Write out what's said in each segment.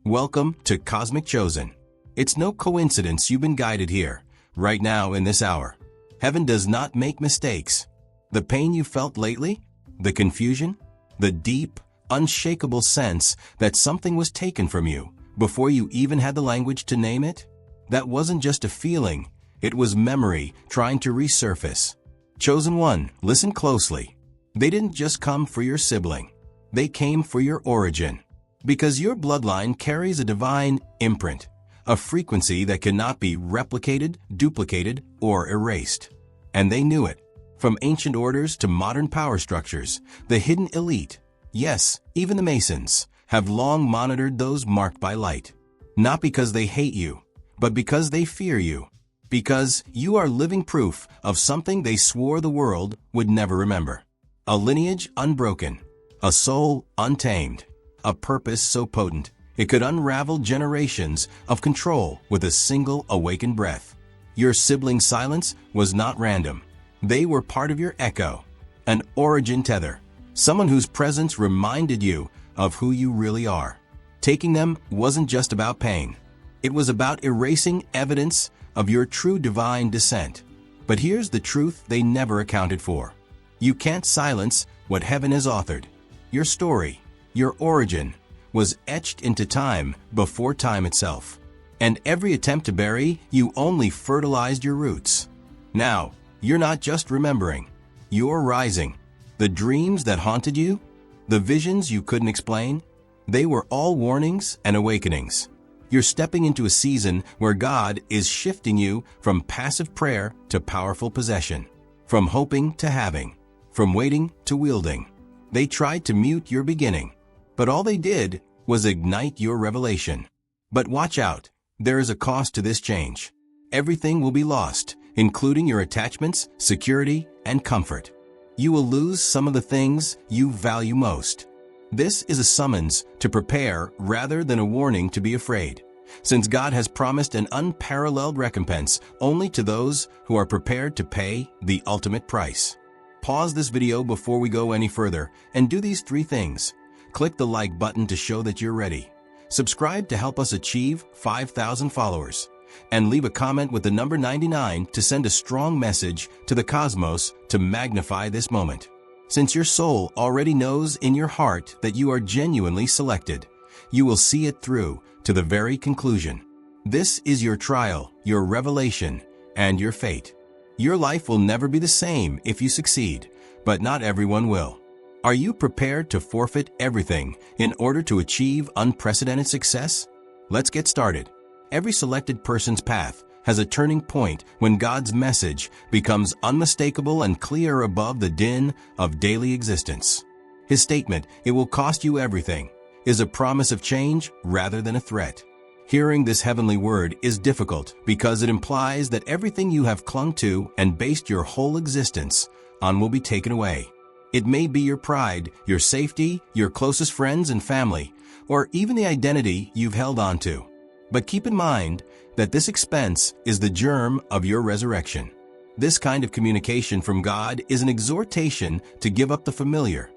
Welcome to Cosmic Chosen. It's no coincidence you've been guided here, right now in this hour. Heaven does not make mistakes. The pain you felt lately, the confusion, the deep, unshakable sense that something was taken from you before you even had the language to name it, that wasn't just a feeling, it was memory trying to resurface. Chosen one, listen closely. They didn't just come for your sibling. They came for your origin. Because your bloodline carries a divine imprint, a frequency that cannot be replicated, duplicated, or erased. And they knew it. From ancient orders to modern power structures, the hidden elite, yes, even the Masons, have long monitored those marked by light. Not because they hate you, but because they fear you. Because you are living proof of something they swore the world would never remember. A lineage unbroken, a soul untamed, a purpose so potent it could unravel generations of control with a single awakened breath. Your sibling's silence was not random. They were part of your echo, an origin tether, someone whose presence reminded you of who you really are. Taking them wasn't just about pain. It was about erasing evidence of your true divine descent. But here's the truth they never accounted for. You can't silence what heaven has authored. Your story, your origin, was etched into time before time itself. And every attempt to bury you only fertilized your roots. Now, you're not just remembering. You're rising. The dreams that haunted you, the visions you couldn't explain, they were all warnings and awakenings. You're stepping into a season where God is shifting you from passive prayer to powerful possession, from hoping to having, from waiting to wielding. They tried to mute your beginning, but all they did was ignite your revelation. But watch out, there is a cost to this change. Everything will be lost, including your attachments, security, and comfort. You will lose some of the things you value most. This is a summons to prepare rather than a warning to be afraid, since God has promised an unparalleled recompense only to those who are prepared to pay the ultimate price. Pause this video before we go any further and do these 3 things. Click the like button to show that you're ready. Subscribe to help us achieve 5,000 followers. And leave a comment with the number 99 to send a strong message to the cosmos to magnify this moment. Since your soul already knows in your heart that you are genuinely selected, you will see it through to the very conclusion. This is your trial, your revelation, and your fate. Your life will never be the same if you succeed, but not everyone will. Are you prepared to forfeit everything in order to achieve unprecedented success? Let's get started. Every selected person's path has a turning point when God's message becomes unmistakable and clear above the din of daily existence. His statement, "It will cost you everything," is a promise of change rather than a threat. Hearing this heavenly word is difficult because it implies that everything you have clung to and based your whole existence on will be taken away. It may be your pride, your safety, your closest friends and family, or even the identity you've held on to. But keep in mind that this expense is the germ of your resurrection. This kind of communication from God is an exhortation to give up the familiar,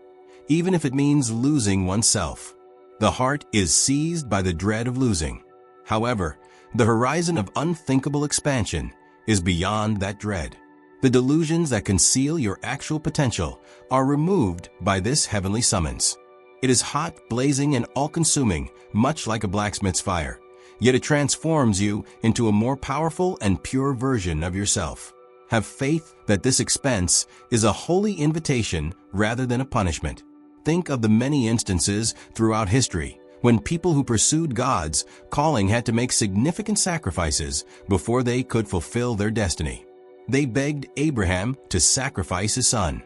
even if it means losing oneself. The heart is seized by the dread of losing. However, the horizon of unthinkable expansion is beyond that dread. The delusions that conceal your actual potential are removed by this heavenly summons. It is hot, blazing, and all-consuming, much like a blacksmith's fire. Yet it transforms you into a more powerful and pure version of yourself. Have faith that this expense is a holy invitation rather than a punishment. Think of the many instances throughout history when people who pursued God's calling had to make significant sacrifices before they could fulfill their destiny. They begged Abraham to sacrifice his son.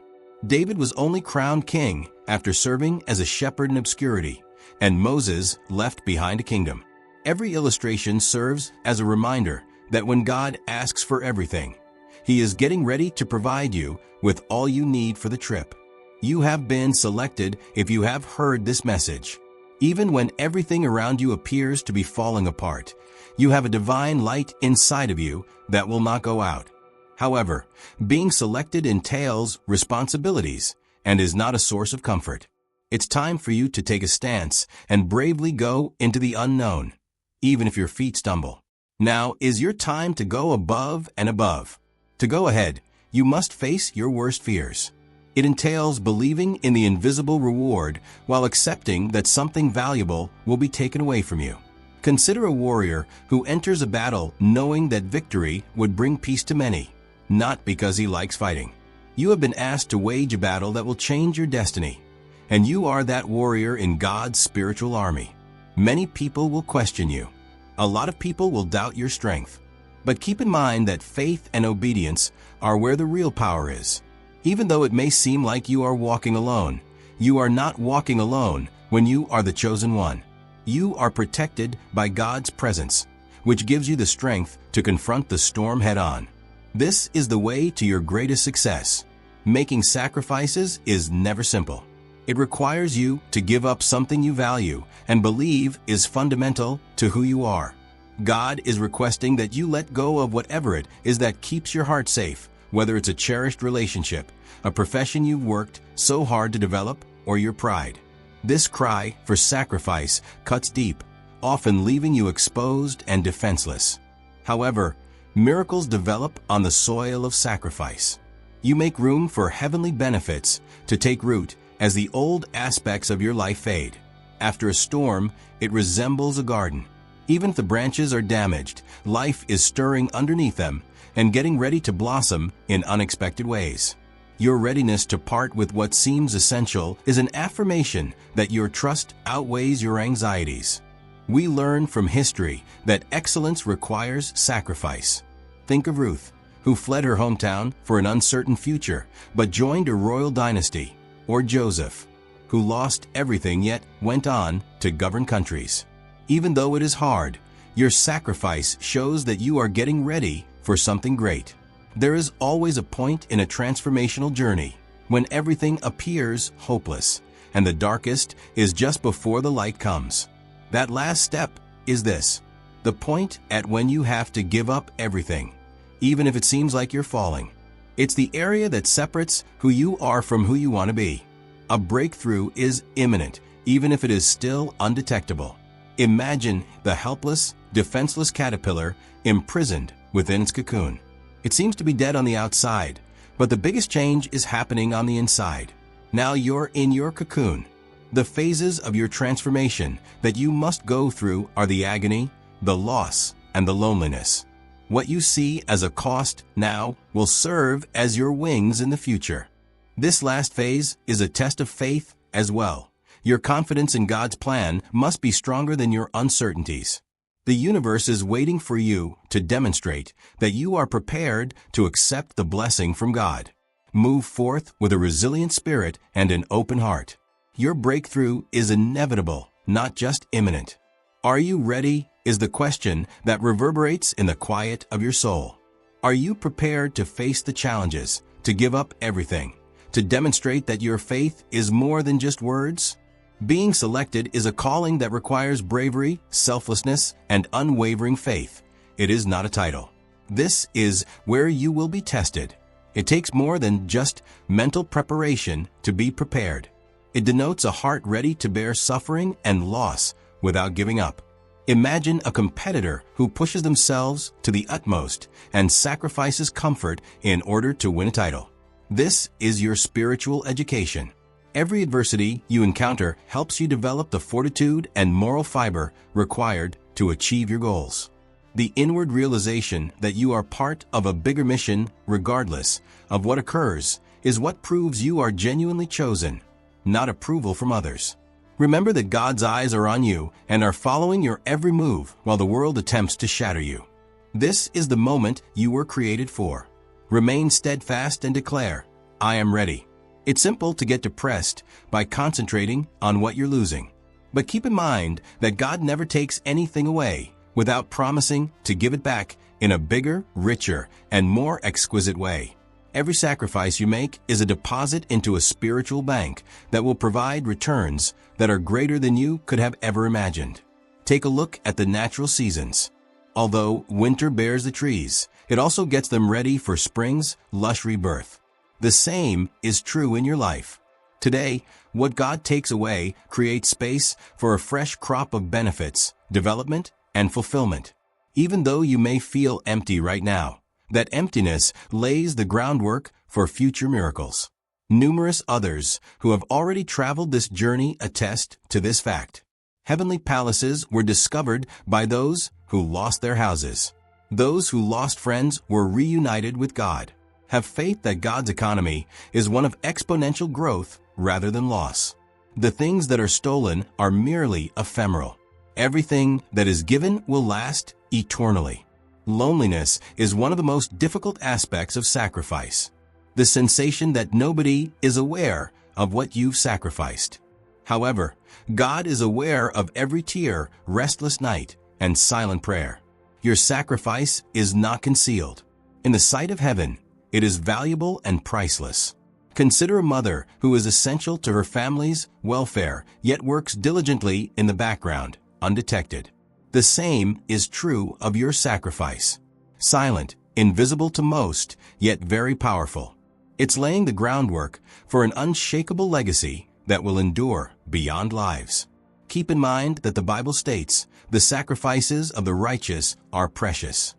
David was only crowned king after serving as a shepherd in obscurity, and Moses left behind a kingdom. Every illustration serves as a reminder that when God asks for everything, He is getting ready to provide you with all you need for the trip. You have been selected if you have heard this message. Even when everything around you appears to be falling apart, you have a divine light inside of you that will not go out. However, being selected entails responsibilities and is not a source of comfort. It's time for you to take a stance and bravely go into the unknown, even if your feet stumble. Now is your time to go above and above. To go ahead, you must face your worst fears. It entails believing in the invisible reward while accepting that something valuable will be taken away from you. Consider a warrior who enters a battle knowing that victory would bring peace to many, not because he likes fighting. You have been asked to wage a battle that will change your destiny, and you are that warrior in God's spiritual army. Many people will question you. A lot of people will doubt your strength. But keep in mind that faith and obedience are where the real power is. Even though it may seem like you are walking alone, you are not walking alone when you are the chosen one. You are protected by God's presence, which gives you the strength to confront the storm head-on. This is the way to your greatest success. Making sacrifices is never simple. It requires you to give up something you value and believe is fundamental to who you are. God is requesting that you let go of whatever it is that keeps your heart safe, whether it's a cherished relationship, a profession you've worked so hard to develop, or your pride. This cry for sacrifice cuts deep, often leaving you exposed and defenseless. However, miracles develop on the soil of sacrifice. You make room for heavenly benefits to take root as the old aspects of your life fade. After a storm, it resembles a garden. Even if the branches are damaged, life is stirring underneath them and getting ready to blossom in unexpected ways. Your readiness to part with what seems essential is an affirmation that your trust outweighs your anxieties. We learn from history that excellence requires sacrifice. Think of Ruth, who fled her hometown for an uncertain future but joined a royal dynasty, or Joseph, who lost everything yet went on to govern countries. Even though it is hard, your sacrifice shows that you are getting ready for something great. There is always a point in a transformational journey when everything appears hopeless and the darkest is just before the light comes. That last step is this, the point at when you have to give up everything, even if it seems like you're falling. It's the area that separates who you are from who you want to be. A breakthrough is imminent, even if it is still undetectable. Imagine the helpless, defenseless caterpillar imprisoned within its cocoon. It seems to be dead on the outside, but the biggest change is happening on the inside. Now you're in your cocoon. The phases of your transformation that you must go through are the agony, the loss, and the loneliness. What you see as a cost now will serve as your wings in the future. This last phase is a test of faith as well. Your confidence in God's plan must be stronger than your uncertainties. The universe is waiting for you to demonstrate that you are prepared to accept the blessing from God. Move forth with a resilient spirit and an open heart. Your breakthrough is inevitable, not just imminent. Are you ready? Is the question that reverberates in the quiet of your soul. Are you prepared to face the challenges, to give up everything, to demonstrate that your faith is more than just words? Being selected is a calling that requires bravery, selflessness, and unwavering faith. It is not a title. This is where you will be tested. It takes more than just mental preparation to be prepared. It denotes a heart ready to bear suffering and loss without giving up. Imagine a competitor who pushes themselves to the utmost and sacrifices comfort in order to win a title. This is your spiritual education. Every adversity you encounter helps you develop the fortitude and moral fiber required to achieve your goals. The inward realization that you are part of a bigger mission, regardless of what occurs, is what proves you are genuinely chosen, not approval from others. Remember that God's eyes are on you and are following your every move while the world attempts to shatter you. This is the moment you were created for. Remain steadfast and declare, I am ready. It's simple to get depressed by concentrating on what you're losing. But keep in mind that God never takes anything away without promising to give it back in a bigger, richer, and more exquisite way. Every sacrifice you make is a deposit into a spiritual bank that will provide returns that are greater than you could have ever imagined. Take a look at the natural seasons. Although winter bears the trees, it also gets them ready for spring's lush rebirth. The same is true in your life. Today, what God takes away creates space for a fresh crop of benefits, development, and fulfillment. Even though you may feel empty right now, that emptiness lays the groundwork for future miracles. Numerous others who have already traveled this journey attest to this fact. Heavenly palaces were discovered by those who lost their houses. Those who lost friends were reunited with God. Have faith that God's economy is one of exponential growth rather than loss. The things that are stolen are merely ephemeral. Everything that is given will last eternally. Loneliness is one of the most difficult aspects of sacrifice. The sensation that nobody is aware of what you've sacrificed. However, God is aware of every tear, restless night, and silent prayer. Your sacrifice is not concealed. In the sight of heaven, it is valuable and priceless. Consider a mother who is essential to her family's welfare, yet works diligently in the background, undetected. The same is true of your sacrifice. Silent, invisible to most, yet very powerful. It's laying the groundwork for an unshakable legacy that will endure beyond lives. Keep in mind that the Bible states, the sacrifices of the righteous are precious.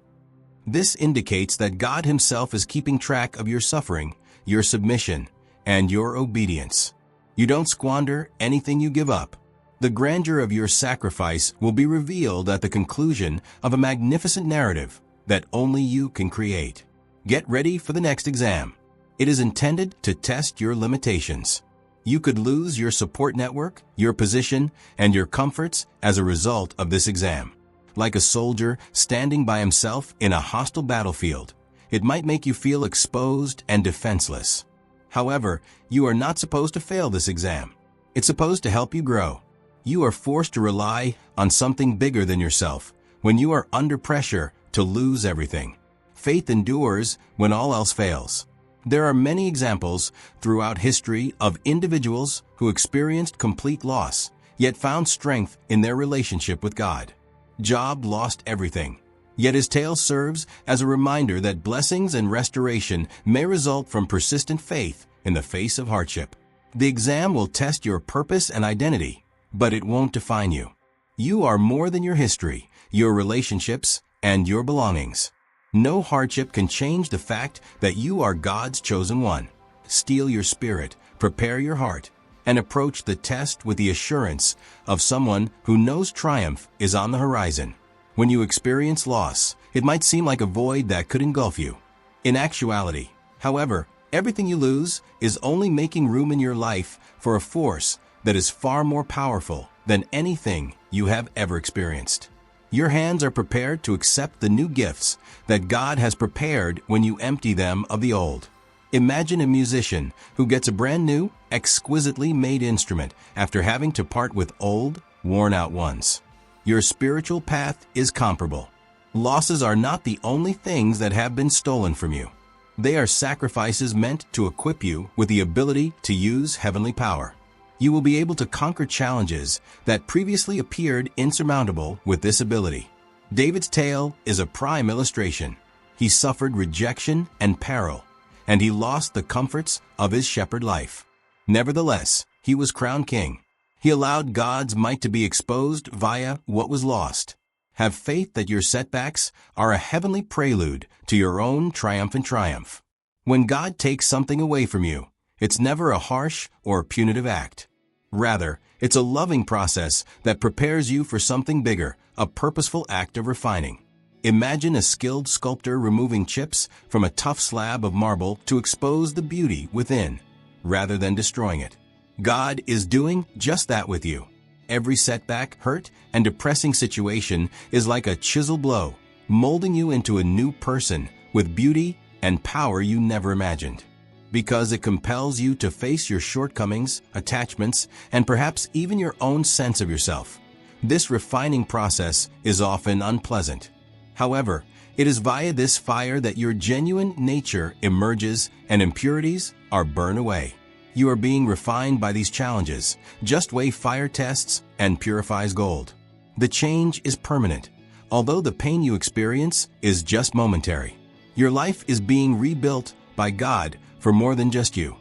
This indicates that God Himself is keeping track of your suffering, your submission, and your obedience. You don't squander anything you give up. The grandeur of your sacrifice will be revealed at the conclusion of a magnificent narrative that only you can create. Get ready for the next exam. It is intended to test your limitations. You could lose your support network, your position, and your comforts as a result of this exam. Like a soldier standing by himself in a hostile battlefield, it might make you feel exposed and defenseless. However, you are not supposed to fail this exam. It's supposed to help you grow. You are forced to rely on something bigger than yourself when you are under pressure to lose everything. Faith endures when all else fails. There are many examples throughout history of individuals who experienced complete loss, yet found strength in their relationship with God. Job lost everything, yet his tale serves as a reminder that blessings and restoration may result from persistent faith in the face of hardship. The exam will test your purpose and identity, but it won't define you. You are more than your history, your relationships, and your belongings. No hardship can change the fact that you are God's chosen one. Steel your spirit, prepare your heart, and approach the test with the assurance of someone who knows triumph is on the horizon. When you experience loss, it might seem like a void that could engulf you. In actuality, however, everything you lose is only making room in your life for a force that is far more powerful than anything you have ever experienced. Your hands are prepared to accept the new gifts that God has prepared when you empty them of the old. Imagine a musician who gets a brand new, exquisitely made instrument after having to part with old, worn-out ones. Your spiritual path is comparable. Losses are not the only things that have been stolen from you. They are sacrifices meant to equip you with the ability to use heavenly power. You will be able to conquer challenges that previously appeared insurmountable with this ability. David's tale is a prime illustration. He suffered rejection and peril, and he lost the comforts of his shepherd life. Nevertheless, he was crowned king. He allowed God's might to be exposed via what was lost. Have faith that your setbacks are a heavenly prelude to your own triumphant triumph. When God takes something away from you, it's never a harsh or punitive act. Rather, it's a loving process that prepares you for something bigger, a purposeful act of refining. Imagine a skilled sculptor removing chips from a tough slab of marble to expose the beauty within, rather than destroying it. God is doing just that with you. Every setback, hurt, and depressing situation is like a chisel blow, molding you into a new person with beauty and power you never imagined. Because it compels you to face your shortcomings, attachments, and perhaps even your own sense of yourself. This refining process is often unpleasant. However, it is via this fire that your genuine nature emerges and impurities are burned away. You are being refined by these challenges. Just weigh fire tests and purifies gold. The change is permanent, although the pain you experience is just momentary. Your life is being rebuilt by God for more than just you.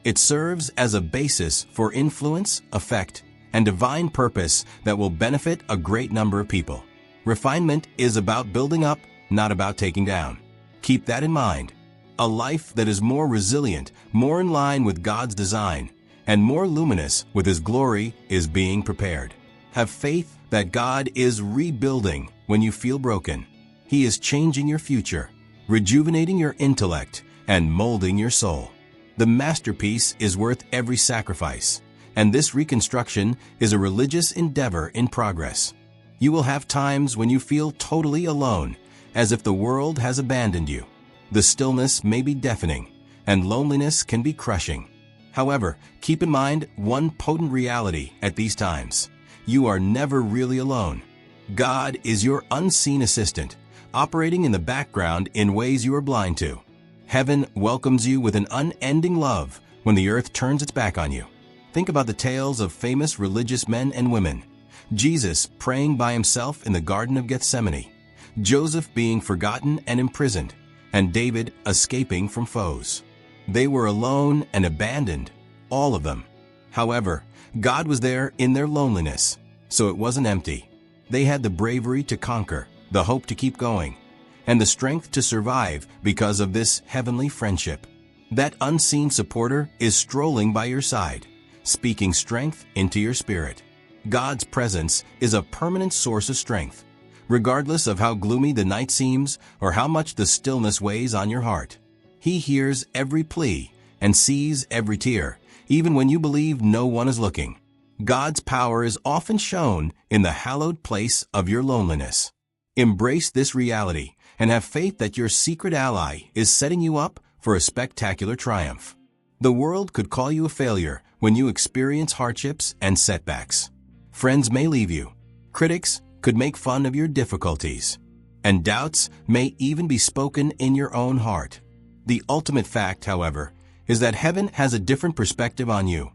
It serves as a basis for influence, effect, and divine purpose that will benefit a great number of people. Refinement is about building up, not about taking down. Keep that in mind. A life that is more resilient, more in line with God's design, and more luminous with His glory is being prepared. Have faith that God is rebuilding when you feel broken. He is changing your future, rejuvenating your intellect, and molding your soul. The masterpiece is worth every sacrifice, and this reconstruction is a religious endeavor in progress. You will have times when you feel totally alone, as if the world has abandoned you. The stillness may be deafening, and loneliness can be crushing. However, keep in mind one potent reality at these times. You are never really alone. God is your unseen assistant, operating in the background in ways you are blind to. Heaven welcomes you with an unending love when the earth turns its back on you. Think about the tales of famous religious men and women. Jesus praying by himself in the Garden of Gethsemane, Joseph being forgotten and imprisoned, and David escaping from foes. They were alone and abandoned, all of them. However, God was there in their loneliness, so it wasn't empty. They had the bravery to conquer, the hope to keep going, and the strength to survive because of this heavenly friendship. That unseen supporter is strolling by your side, speaking strength into your spirit. God's presence is a permanent source of strength, regardless of how gloomy the night seems or how much the stillness weighs on your heart. He hears every plea and sees every tear, even when you believe no one is looking. God's power is often shown in the hallowed place of your loneliness. Embrace this reality and have faith that your secret ally is setting you up for a spectacular triumph. The world could call you a failure when you experience hardships and setbacks. Friends may leave you. Critics could make fun of your difficulties. And doubts may even be spoken in your own heart. The ultimate fact, however, is that heaven has a different perspective on you.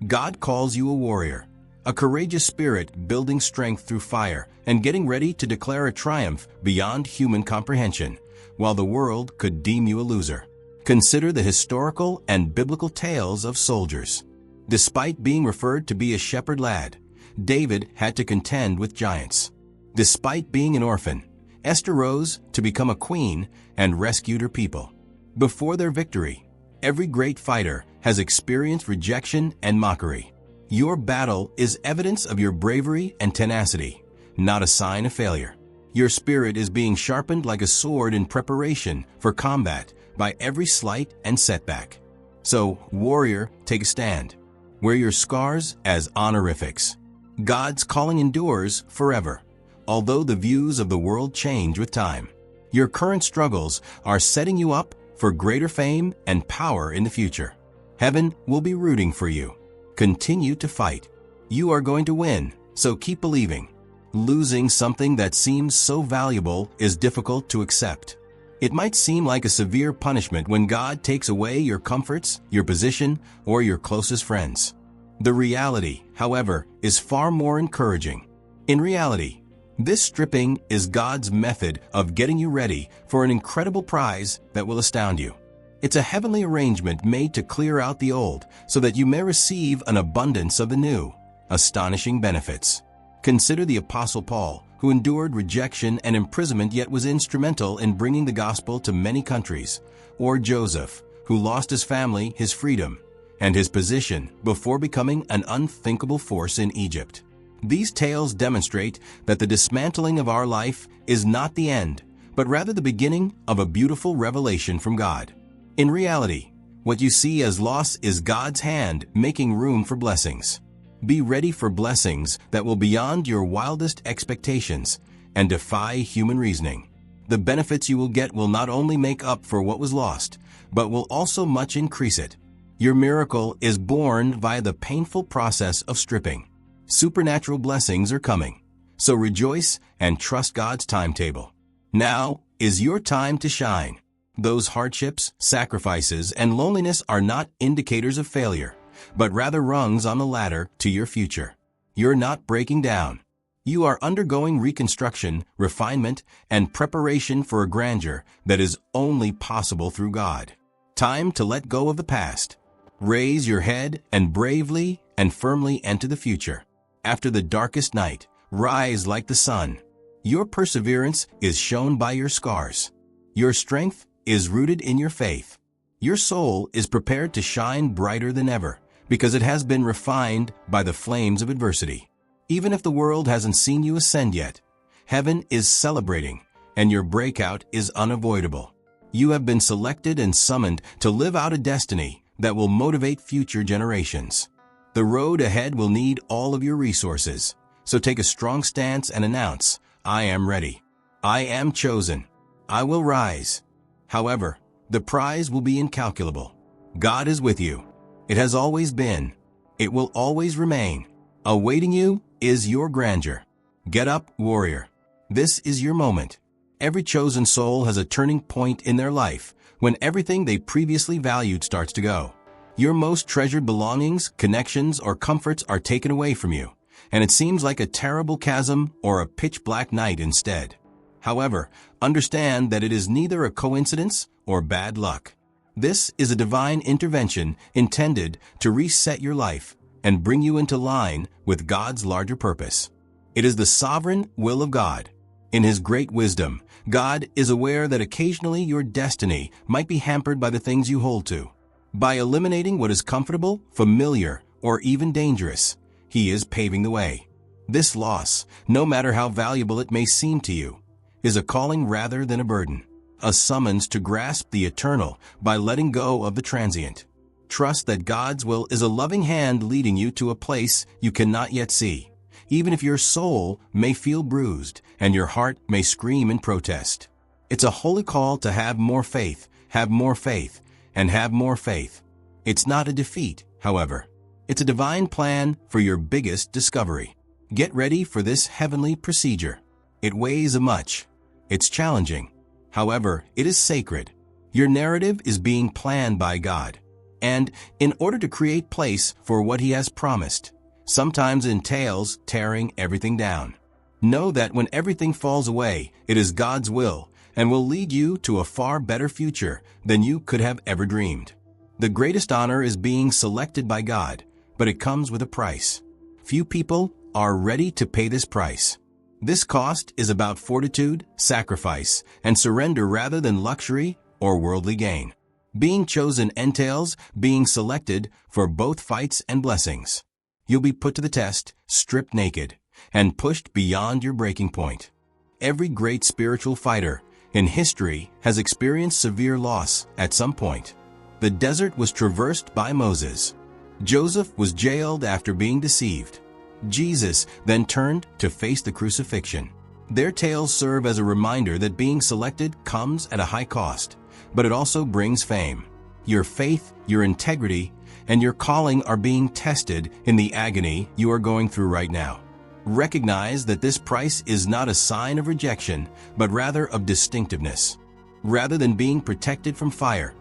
God calls you a warrior, a courageous spirit building strength through fire and getting ready to declare a triumph beyond human comprehension, while the world could deem you a loser. Consider the historical and biblical tales of soldiers. Despite being referred to be a shepherd lad, David had to contend with giants. Despite being an orphan, Esther rose to become a queen and rescued her people. Before their victory, every great fighter has experienced rejection and mockery. Your battle is evidence of your bravery and tenacity, not a sign of failure. Your spirit is being sharpened like a sword in preparation for combat by every slight and setback. So, warrior, take a stand. Wear your scars as honorifics. God's calling endures forever, although the views of the world change with time. Your current struggles are setting you up for greater fame and power in the future. Heaven will be rooting for you. Continue to fight. You are going to win, so keep believing. Losing something that seems so valuable is difficult to accept. It might seem like a severe punishment when God takes away your comforts, your position, or your closest friends. The reality, however, is far more encouraging. In reality, this stripping is God's method of getting you ready for an incredible prize that will astound you. It's a heavenly arrangement made to clear out the old so that you may receive an abundance of the new, astonishing benefits. Consider the Apostle Paul, who endured rejection and imprisonment yet was instrumental in bringing the gospel to many countries, or Joseph, who lost his family, his freedom, and his position before becoming an unthinkable force in Egypt. These tales demonstrate that the dismantling of our life is not the end, but rather the beginning of a beautiful revelation from God. In reality, what you see as loss is God's hand making room for blessings. Be ready for blessings that will beyond your wildest expectations and defy human reasoning. The benefits you will get will not only make up for what was lost, but will also much increase it. Your miracle is born via the painful process of stripping. Supernatural blessings are coming, so rejoice and trust God's timetable. Now is your time to shine. Those hardships, sacrifices, and loneliness are not indicators of failure, but rather rungs on the ladder to your future. You're not breaking down. You are undergoing reconstruction, refinement, and preparation for a grandeur that is only possible through God. Time to let go of the past. Raise your head and bravely and firmly enter the future. After the darkest night, rise like the sun. Your perseverance is shown by your scars. Your strength is rooted in your faith. Your soul is prepared to shine brighter than ever because it has been refined by the flames of adversity. Even if the world hasn't seen you ascend yet, heaven is celebrating and your breakout is unavoidable. You have been selected and summoned to live out a destiny that will motivate future generations. The road ahead will need all of your resources, so take a strong stance and announce, I am ready. I am chosen. I will rise. However, the prize will be incalculable. God is with you. It has always been. It will always remain. Awaiting you is your grandeur. Get up, warrior. This is your moment. Every chosen soul has a turning point in their life when everything they previously valued starts to go. Your most treasured belongings, connections, or comforts are taken away from you, and it seems like a terrible chasm or a pitch-black night instead. However, understand that it is neither a coincidence or bad luck. This is a divine intervention intended to reset your life and bring you into line with God's larger purpose. It is the sovereign will of God. In His great wisdom, God is aware that occasionally your destiny might be hampered by the things you hold to. By eliminating what is comfortable, familiar, or even dangerous, He is paving the way. This loss, no matter how valuable it may seem to you, is a calling rather than a burden, a summons to grasp the eternal by letting go of the transient. Trust that God's will is a loving hand leading you to a place you cannot yet see, even if your soul may feel bruised and your heart may scream in protest. It's a holy call to have more faith, have more faith, and have more faith. It's not a defeat, however. It's a divine plan for your biggest discovery. Get ready for this heavenly procedure. It weighs much. It's challenging. However, it is sacred. Your narrative is being planned by God. And in order to create place for what He has promised, sometimes entails tearing everything down. Know that when everything falls away, it is God's will and will lead you to a far better future than you could have ever dreamed. The greatest honor is being selected by God, but it comes with a price. Few people are ready to pay this price. This cost is about fortitude, sacrifice, and surrender rather than luxury or worldly gain. Being chosen entails being selected for both fights and blessings. You'll be put to the test, stripped naked, and pushed beyond your breaking point. Every great spiritual fighter in history has experienced severe loss at some point. The desert was traversed by Moses. Joseph was jailed after being deceived. Jesus then turned to face the crucifixion. Their tales serve as a reminder that being selected comes at a high cost, but it also brings fame. Your faith, your integrity, and your calling are being tested in the agony you are going through right now. Recognize that this price is not a sign of rejection, but rather of distinctiveness. Rather than being protected from fire,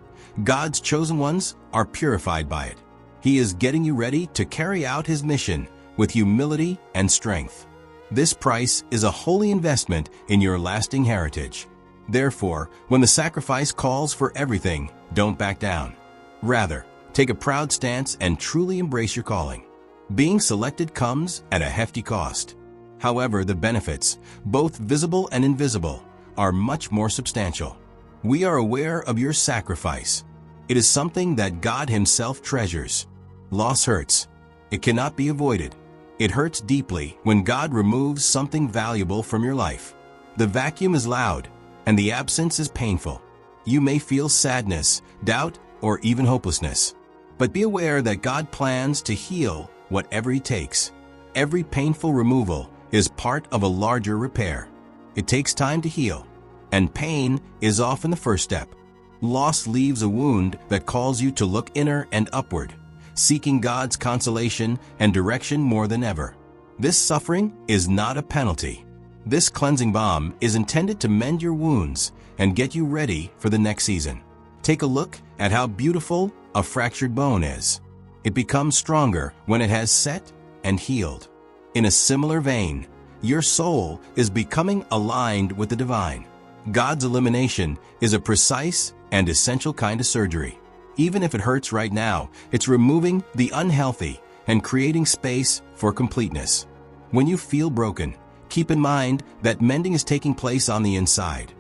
God's chosen ones are purified by it. He is getting you ready to carry out His mission with humility and strength. This price is a holy investment in your lasting heritage. Therefore, when the sacrifice calls for everything, don't back down. Rather, take a proud stance and truly embrace your calling. Being selected comes at a hefty cost. However, the benefits, both visible and invisible, are much more substantial. We are aware of your sacrifice. It is something that God Himself treasures. Loss hurts. It cannot be avoided. It hurts deeply when God removes something valuable from your life. The vacuum is loud, and the absence is painful. You may feel sadness, doubt, or even hopelessness. But be aware that God plans to heal whatever He takes. Every painful removal is part of a larger repair. It takes time to heal, and pain is often the first step. Loss leaves a wound that calls you to look inner and upward, seeking God's consolation and direction more than ever. This suffering is not a penalty. This cleansing balm is intended to mend your wounds and get you ready for the next season. Take a look at how beautiful a fractured bone is. It becomes stronger when it has set and healed. In a similar vein, your soul is becoming aligned with the divine. God's elimination is a precise and essential kind of surgery. Even if it hurts right now, it's removing the unhealthy and creating space for completeness. When you feel broken, keep in mind that mending is taking place on the inside.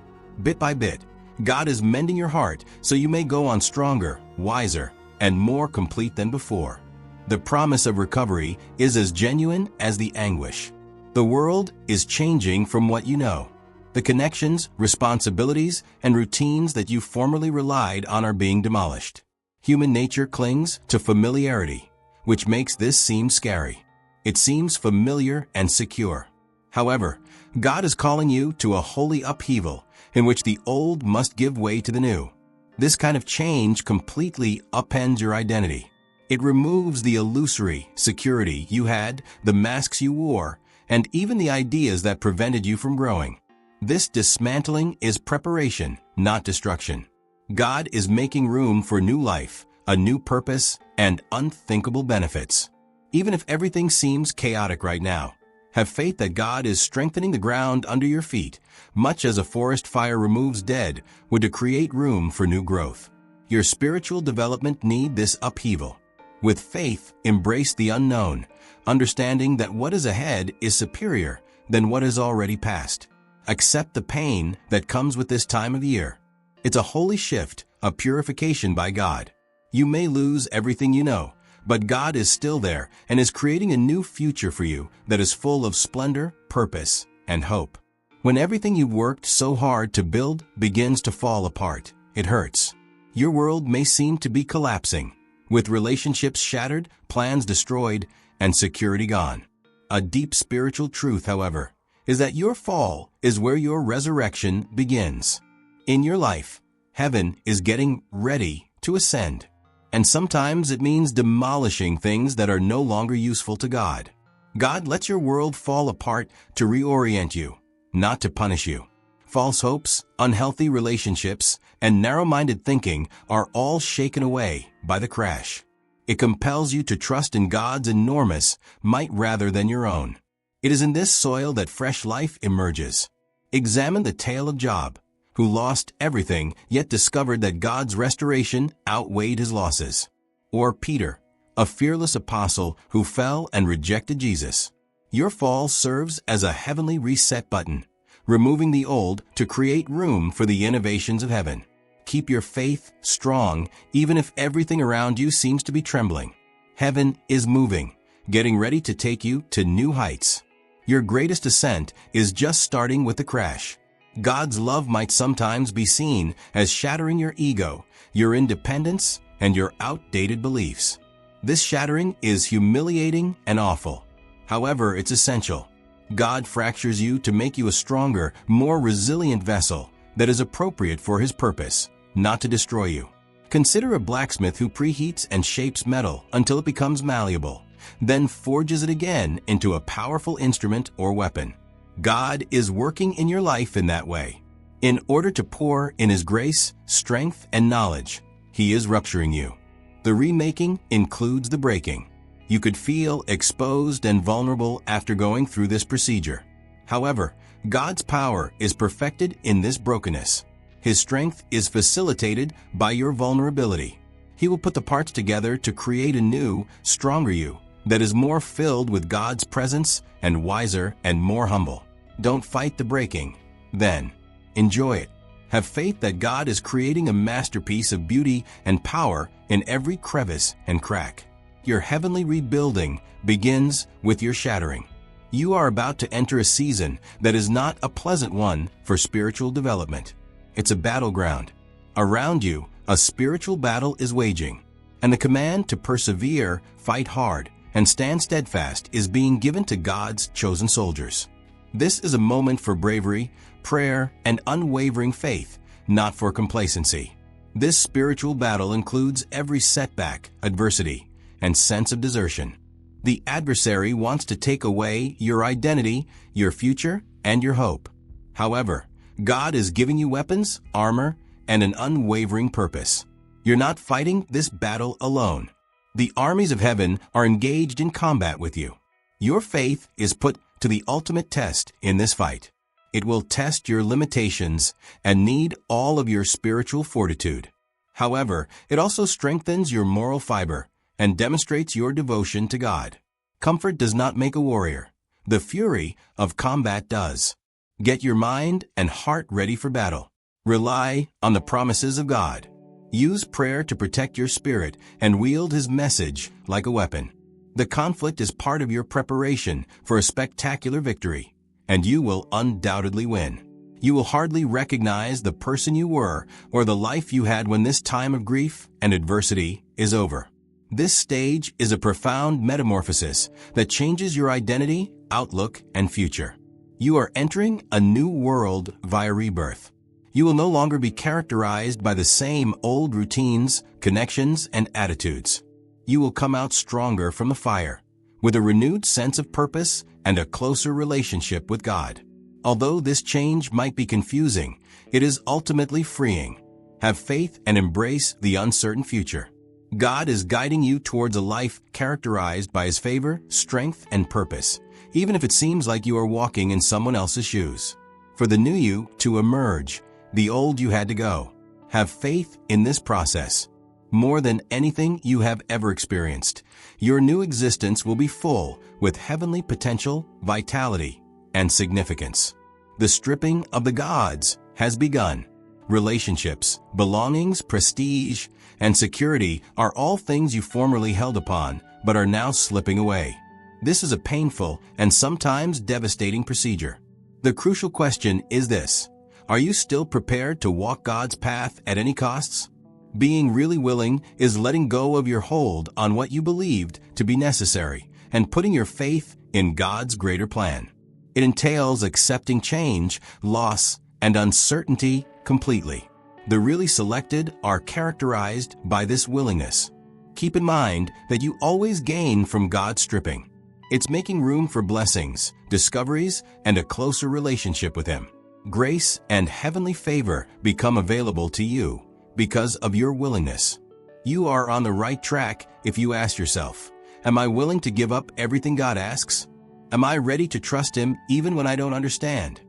Bit by bit, God is mending your heart so you may go on stronger, wiser, and more complete than before. The promise of recovery is as genuine as the anguish. The world is changing from what you know. The connections, responsibilities, and routines that you formerly relied on are being demolished. Human nature clings to familiarity, which makes this seem scary. It seems familiar and secure. However, God is calling you to a holy upheaval in which the old must give way to the new. This kind of change completely upends your identity. It removes the illusory security you had, the masks you wore, and even the ideas that prevented you from growing. This dismantling is preparation, not destruction. God is making room for new life, a new purpose, and unthinkable benefits. Even if everything seems chaotic right now, have faith that God is strengthening the ground under your feet, much as a forest fire removes dead would to create room for new growth. Your spiritual development needs this upheaval. With faith, embrace the unknown, understanding that what is ahead is superior than what is already past. Accept the pain that comes with this time of year. It's a holy shift, a purification by God. You may lose everything you know, but God is still there and is creating a new future for you that is full of splendor, purpose, and hope. When everything you've worked so hard to build begins to fall apart, it hurts. Your world may seem to be collapsing, with relationships shattered, plans destroyed, and security gone. A deep spiritual truth, however, is that your fall is where your resurrection begins. In your life, heaven is getting ready to ascend. And sometimes it means demolishing things that are no longer useful to God. God lets your world fall apart to reorient you, not to punish you. False hopes, unhealthy relationships, and narrow-minded thinking are all shaken away by the crash. It compels you to trust in God's enormous might rather than your own. It is in this soil that fresh life emerges. Examine the tale of Job, who lost everything yet discovered that God's restoration outweighed his losses. Or Peter, a fearless apostle who fell and rejected Jesus. Your fall serves as a heavenly reset button, removing the old to create room for the innovations of heaven. Keep your faith strong even if everything around you seems to be trembling. Heaven is moving, getting ready to take you to new heights. Your greatest ascent is just starting with the crash. God's love might sometimes be seen as shattering your ego, your independence, and your outdated beliefs. This shattering is humiliating and awful. However, it's essential. God fractures you to make you a stronger, more resilient vessel that is appropriate for His purpose, not to destroy you. Consider a blacksmith who preheats and shapes metal until it becomes malleable, then forges it again into a powerful instrument or weapon. God is working in your life in that way. In order to pour in His grace, strength, and knowledge, He is rupturing you. The remaking includes the breaking. You could feel exposed and vulnerable after going through this procedure. However, God's power is perfected in this brokenness. His strength is facilitated by your vulnerability. He will put the parts together to create a new, stronger you that is more filled with God's presence and wiser and more humble. Don't fight the breaking. Then, enjoy it. Have faith that God is creating a masterpiece of beauty and power in every crevice and crack. Your heavenly rebuilding begins with your shattering. You are about to enter a season that is not a pleasant one for spiritual development. It's a battleground. Around you, a spiritual battle is waging, and the command to persevere, fight hard, and stand steadfast is being given to God's chosen soldiers. This is a moment for bravery, prayer, and unwavering faith, not for complacency. This spiritual battle includes every setback, adversity, and sense of desertion. The adversary wants to take away your identity, your future, and your hope. However, God is giving you weapons, armor, and an unwavering purpose. You're not fighting this battle alone. The armies of heaven are engaged in combat with you. Your faith is put to the ultimate test in this fight. It will test your limitations and need all of your spiritual fortitude. However, it also strengthens your moral fiber and demonstrates your devotion to God. Comfort does not make a warrior. The fury of combat does. Get your mind and heart ready for battle. Rely on the promises of God. Use prayer to protect your spirit and wield His message like a weapon. The conflict is part of your preparation for a spectacular victory, and you will undoubtedly win. You will hardly recognize the person you were or the life you had when this time of grief and adversity is over. This stage is a profound metamorphosis that changes your identity, outlook, and future. You are entering a new world via rebirth. You will no longer be characterized by the same old routines, connections, and attitudes. You will come out stronger from the fire, with a renewed sense of purpose and a closer relationship with God. Although this change might be confusing, it is ultimately freeing. Have faith and embrace the uncertain future. God is guiding you towards a life characterized by His favor, strength, and purpose, even if it seems like you are walking in someone else's shoes. For the new you to emerge, the old you had to go. Have faith in this process. More than anything you have ever experienced, your new existence will be full with heavenly potential, vitality, and significance. The stripping of the gods has begun. Relationships, belongings, prestige, and security are all things you formerly held upon, but are now slipping away. This is a painful and sometimes devastating procedure. The crucial question is this: are you still prepared to walk God's path at any costs? Being really willing is letting go of your hold on what you believed to be necessary and putting your faith in God's greater plan. It entails accepting change, loss, and uncertainty completely. The really selected are characterized by this willingness. Keep in mind that you always gain from God's stripping. It's making room for blessings, discoveries, and a closer relationship with Him. Grace and heavenly favor become available to you because of your willingness. You are on the right track if you ask yourself, am I willing to give up everything God asks? Am I ready to trust Him even when I don't understand?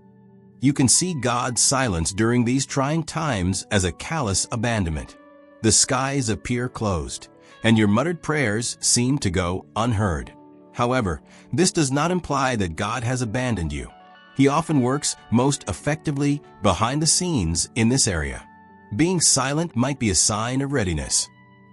You can see God's silence during these trying times as a callous abandonment. The skies appear closed, and your muttered prayers seem to go unheard. However, this does not imply that God has abandoned you. He often works most effectively behind the scenes in this area. Being silent might be a sign of readiness.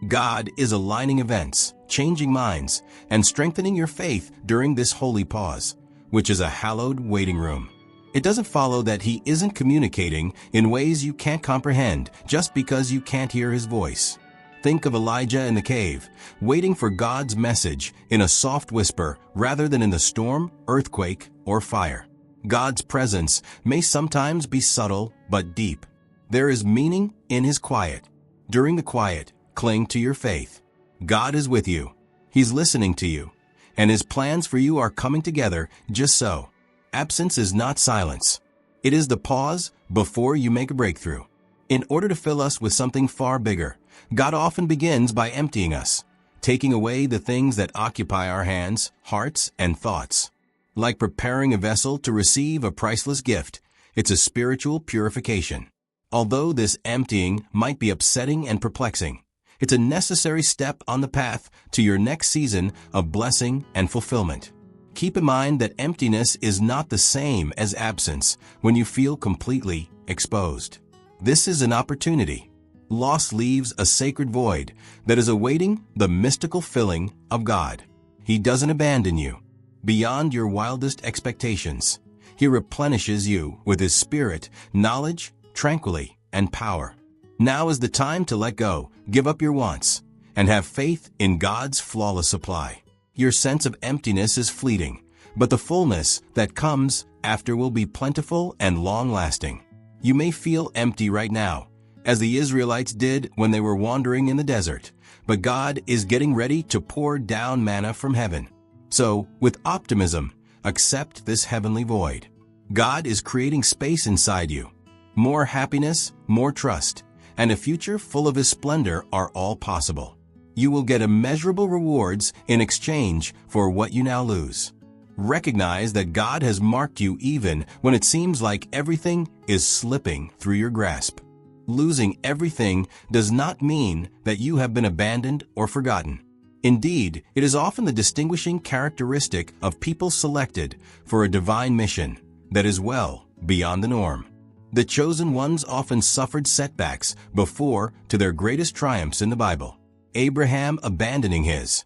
God is aligning events, changing minds, and strengthening your faith during this holy pause, which is a hallowed waiting room. It doesn't follow that He isn't communicating in ways you can't comprehend just because you can't hear His voice. Think of Elijah in the cave, waiting for God's message in a soft whisper rather than in the storm, earthquake, or fire. God's presence may sometimes be subtle but deep. There is meaning in His quiet. During the quiet, cling to your faith. God is with you. He's listening to you, and His plans for you are coming together just so. Absence is not silence. It is the pause before you make a breakthrough. In order to fill us with something far bigger, God often begins by emptying us, taking away the things that occupy our hands, hearts, and thoughts. Like preparing a vessel to receive a priceless gift, it's a spiritual purification. Although this emptying might be upsetting and perplexing, it's a necessary step on the path to your next season of blessing and fulfillment. Keep in mind that emptiness is not the same as absence when you feel completely exposed. This is an opportunity. Loss leaves a sacred void that is awaiting the mystical filling of God. He doesn't abandon you. Beyond your wildest expectations, He replenishes you with His Spirit, knowledge, tranquility, and power. Now is the time to let go, give up your wants, and have faith in God's flawless supply. Your sense of emptiness is fleeting, but the fullness that comes after will be plentiful and long-lasting. You may feel empty right now, as the Israelites did when they were wandering in the desert, but God is getting ready to pour down manna from heaven. So, with optimism, accept this heavenly void. God is creating space inside you. More happiness, more trust, and a future full of His splendor are all possible. You will get immeasurable rewards in exchange for what you now lose. Recognize that God has marked you even when it seems like everything is slipping through your grasp. Losing everything does not mean that you have been abandoned or forgotten. Indeed, it is often the distinguishing characteristic of people selected for a divine mission that is well beyond the norm. The chosen ones often suffered setbacks before to their greatest triumphs in the Bible. Abraham abandoning his